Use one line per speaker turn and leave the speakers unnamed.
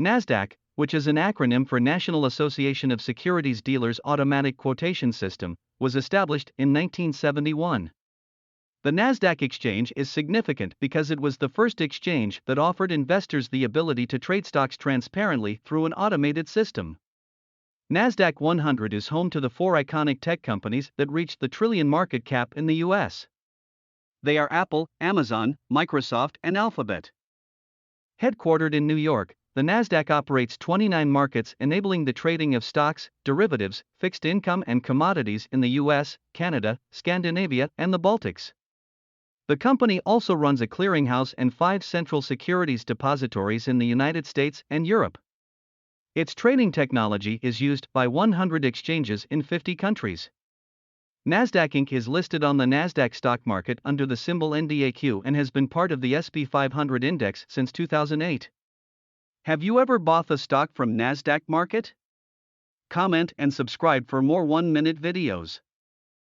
Nasdaq, which is an acronym for National Association of Securities Dealers Automatic Quotation System, was established in 1971. The Nasdaq exchange is significant because it was the first exchange that offered investors the ability to trade stocks transparently through an automated system. Nasdaq 100 is home to the four iconic tech companies that reached the trillion market cap in the US. They are Apple, Amazon, Microsoft, and Alphabet. Headquartered in New York, the Nasdaq operates 29 markets, enabling the trading of stocks, derivatives, fixed income, and commodities in the US, Canada, Scandinavia, and the Baltics. The company also runs a clearinghouse and 5 central securities depositories in the United States and Europe. Its trading technology is used by 100 exchanges in 50 countries. Nasdaq Inc. is listed on the Nasdaq stock market under the symbol NDAQ and has been part of the SP 500 index since 2008. Have you ever bought a stock from Nasdaq market? Comment and subscribe for more 1-minute videos.